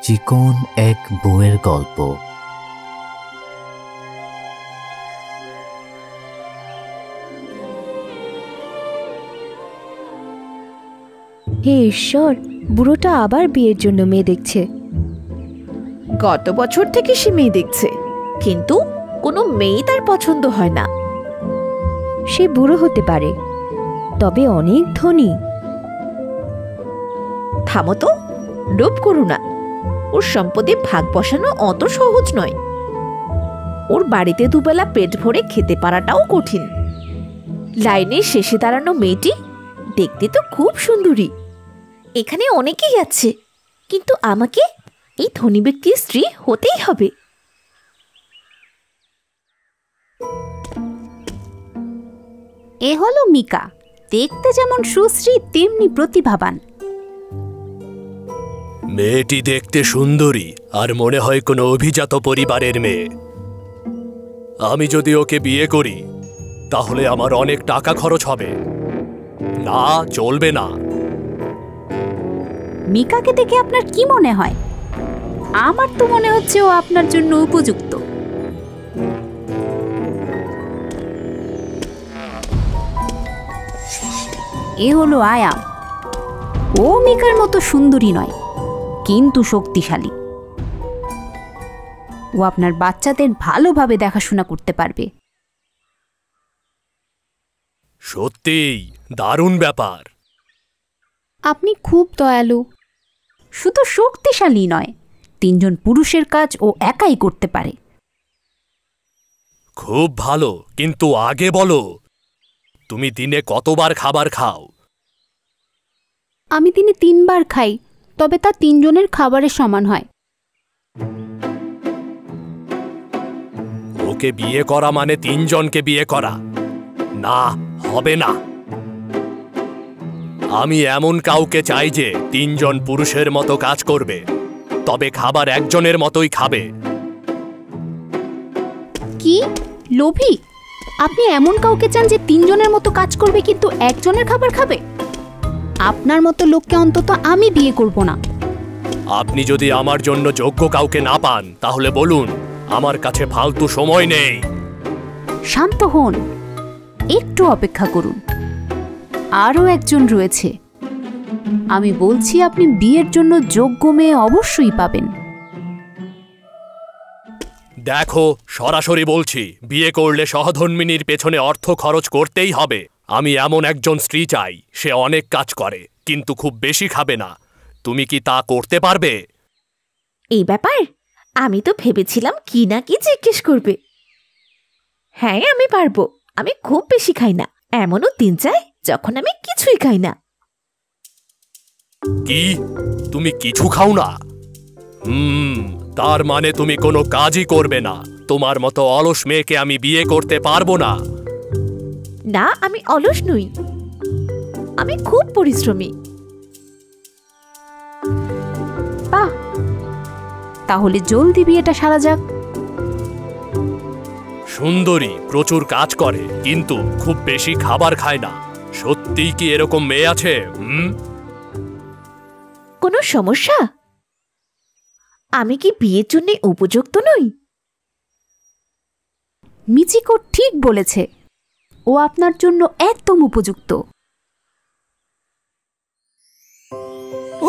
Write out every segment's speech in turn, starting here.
চিকন এক বউয়ের গল্প। হে ঈশ্বর, বুড়োটা আবার বিয়ের জন্য মেয়ে দেখছে। গত বছর থেকে সে মেয়ে দেখছে, কিন্তু কোনো মেয়ে তার পছন্দ হয় না। সে বুড়ো হতে পারে, তবে অনেক ধনী। থামো তো, লোভ করো না। ওর সম্পদে ভাগ বসানো অত সহজ নয়। ওর বাড়িতে দুবেলা পেট ভরে খেতে পারাটাও কঠিন। লাইনের শেষে দাঁড়ানো মেয়েটি দেখতে তো খুব সুন্দরী। এখানে অনেকেই আছে, কিন্তু আমাকে এই ধনী ব্যক্তির স্ত্রী হতেই হবে। এ হলো মিকা, দেখতে যেমন সুশ্রী তেমনি প্রতিভাবান। মেয়েটি দেখতে সুন্দরী আর মনে হয় কোনো অভিজাত পরিবারের মেয়ে। আমি যদি ওকে বিয়ে করি তাহলে আমার অনেক টাকা খরচ হবে। না, চলবে না। মিকাকে দেখে আপনার কি মনে হয়? আমার তো মনে হচ্ছে ও আপনার জন্য উপযুক্ত। এ হলো আয়াম। ও মিকার মতো সুন্দরী নয়, কিন্তু শক্তিশালী। ও আপনার বাচ্চাদের ভালোভাবে দেখাশোনা করতে পারবে। সত্যিই দারুণ ব্যাপার। আপনি খুব দয়ালু। শুধু শক্তিশালী নয়, 3 জন পুরুষের কাজ ও একাই করতে পারে। খুব ভালো, কিন্তু আগে বলো, তুমি দিনে কতবার খাবার খাও? আমি দিনে 3 বার খাই, তবে তা 3 জনের খাবারের সমান হয়। ওকে বিয়ে করা মানে 3 জনকে বিয়ে করা? না, হবে না। আমি এমন কাউকে চাই যে 3 জন পুরুষের মতো কাজ করবে, তবে খাবার একজনের মতোই খাবে। কি লোভী! আপনি এমন কাউকে চান যে 3 জনের মতো কাজ করবে কিন্তু একজনের খাবার খাবে? আপনার মতো লোককে অন্তত আমি বিয়ে করব না। আপনি যদি আমার জন্য যোগ্য কাউকে না পান তাহলে বলুন, আমার কাছে ফালতু সময় নেই। শান্ত হন, একটু অপেক্ষা করুন। আরও একজন রয়েছে। আমি বলছি, আপনি বিয়ের জন্য যোগ্য মেয়ে অবশ্যই পাবেন। দেখো, সরাসরি বলছি, বিয়ে করলে সহধর্মিণীর পেছনে অর্থ খরচ করতেই হবে। আমি এমন একজন স্ত্রী চাই, সে অনেক কাজ করে কিন্তু খুব বেশি খাবে না। তুমি কি তা করতে পারবে? এই ব্যাপার আমি তো ভেবেছিলাম কি না কি জিজ্ঞেস করবে। হ্যাঁ, আমি পারবো। আমি খুব বেশি খাই না। এমনও দিন যায় যখন আমি কিছুই খাই না। কি, তুমি কিছু খাও না? তার মানে তুমি কোনো কাজই করবে না। তোমার মতো অলস মেয়েকে আমি বিয়ে করতে পারবো না। না, আমি অলস নই, আমি খুব পরিশ্রমী। বাহ, তাহলে জলদি বিয়েটা সারা যাক। সুন্দরী, প্রচুর কাজ করে কিন্তু খুব বেশি খাবার খায় না। সত্যিই কি এরকম মেয়ে আছে? কোনো সমস্যা? আমি কি বিয়ের জন্য উপযুক্ত নই? মিচিকো ঠিক বলেছে, ও আপনার জন্য একদম উপযুক্ত।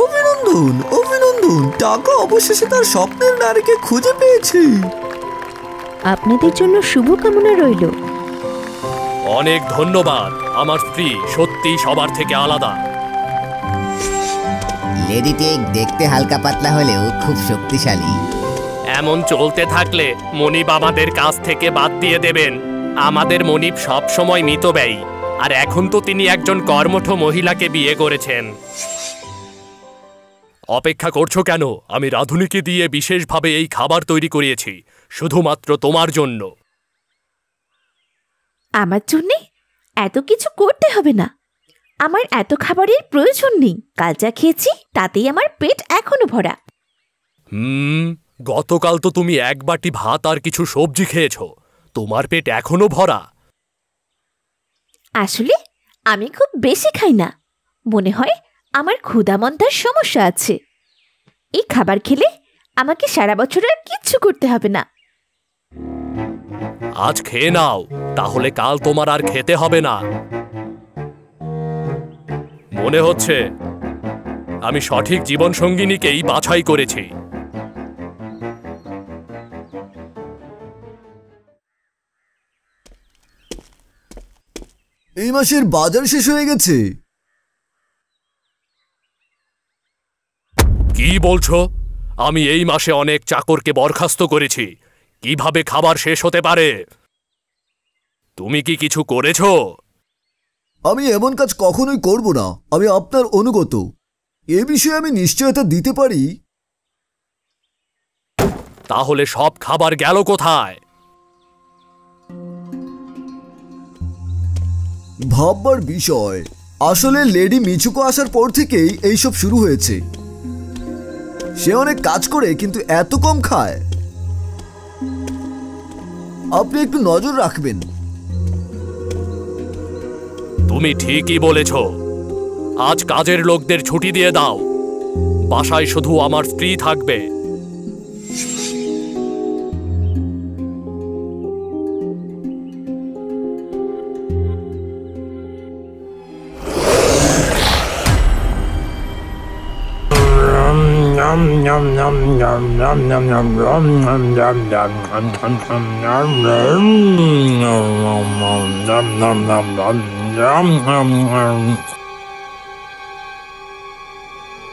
অভিনন্দন, অভিনন্দন! টাকা অবশেষে তার স্বপ্নের নারীকে খুঁজে পেয়েছি। আপনাদের জন্য শুভকামনা রইল। অনেক ধন্যবাদ। আমার স্ত্রী সত্যি সবার থেকে আলাদা। লেডি টেক দেখতে হালকা পাতলা হলেও খুব শক্তিশালী। এমন চলতে থাকলে মনিব আমাদের কাছ থেকে বাদ দিয়ে দেবেন। আমাদের মনিব সব সময় মিতব্যয়ী, আর এখন তো তিনি একজন কর্মঠ মহিলাকে বিয়ে করেছেন। অপেক্ষা করছো কেন? আমি রাধুনীকে দিয়ে বিশেষভাবে এই খাবার তৈরি করিয়েছি, শুধুমাত্র তোমার জন্য। আমার জন্যে এত কিছু করতে হবে না। আমার এত খাবারের প্রয়োজন নেই। কাল যা খেয়েছি তাতেই আমার পেট এখনো ভরা। গতকাল তো তুমি 1 বাটি ভাত আর কিছু সবজি খেয়েছ, তোমার পেট এখনো ভরা? আসলে আমি খুব বেশি খাই না। মনে হয় আমার ক্ষুধামন্দার সমস্যা আছে। এই খাবার খেলে আমাকে সারা বছর আর কিচ্ছু করতে হবে না। আজ খেয়ে নাও, তাহলে কাল তোমার আর খেতে হবে না। মনে হচ্ছে আমি সঠিক জীবনসঙ্গিনীকেই বাছাই করেছি। এই মাসের বাজার শেষ হয়ে গেছে। কি বলছো? আমি এই মাসে অনেক চাকরকে বরখাস্ত করেছি। কিভাবে খাবার শেষ হতে পারে? তুমি কি কিছু করেছো? আমি এমন কাজ কখনোই করব না। আমি আপনার অনুগত। এ বিষয়ে আমি নিশ্চয়তা দিতে পারি। তাহলে সব খাবার গেল কোথায়? ভাববার বিষয়। আসলে লেডি মিচুকো আসার পর থেকেই এইসব শুরু হয়েছে। সে অনেক কাজ করে কিন্তু এত কম খায়। আপনি একটু নজর রাখবেন। তুমি ঠিকই বলেছ। আজ কাজের লোকদের ছুটি দিয়ে দাও। বাসায় শুধু আমার স্ত্রী থাকবে।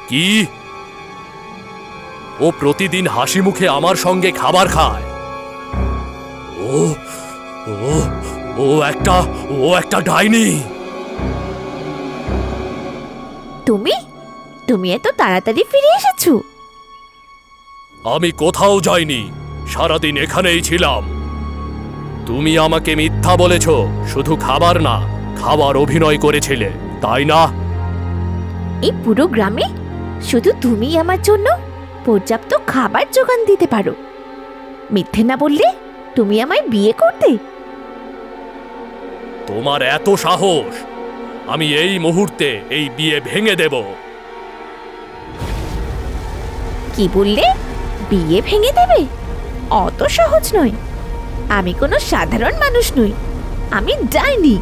কি? ও প্রতিদিন হাসি মুখে আমার সঙ্গে খাবার খায়। ও ও ও একটা ডাইনি। তুমি তুমি এত তাড়াতাড়ি ফিরে এসেছো? আমি কোথাও যাইনি, সারাদিন এখানেই ছিলাম। তুমি আমাকে মিথ্যা বলেছ। শুধু খাবার না, খাবার অভিনয় করেছিলে, তাই না? এই পুরো গ্রামে শুধু তুমি আমার জন্য পর্যাপ্ত খাবার জোগান দিতে পারো। মিথ্যে না বললে তুমি আমায় বিয়ে করতে? তোমার এত সাহস! আমি এই মুহূর্তে এই বিয়ে ভেঙে দেব। কি বললে? বিয়ে ভেঙে দেবে? অত সহজ নয়। আমি কোনো সাধারণ মানুষ নই, আমি ডাইনি।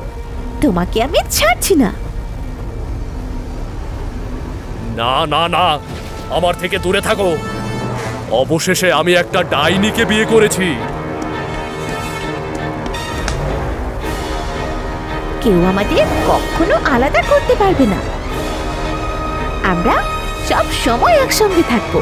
তোমাকে আমি ছাড়ছি না। না না না, আমার থেকে দূরে থাকো। অবশেষে আমি একটা ডাইনিকে বিয়ে করেছি। কেউ আমাদের কখনো আলাদা করতে পারবে না। আমরা সব সময় একসঙ্গে থাকবো।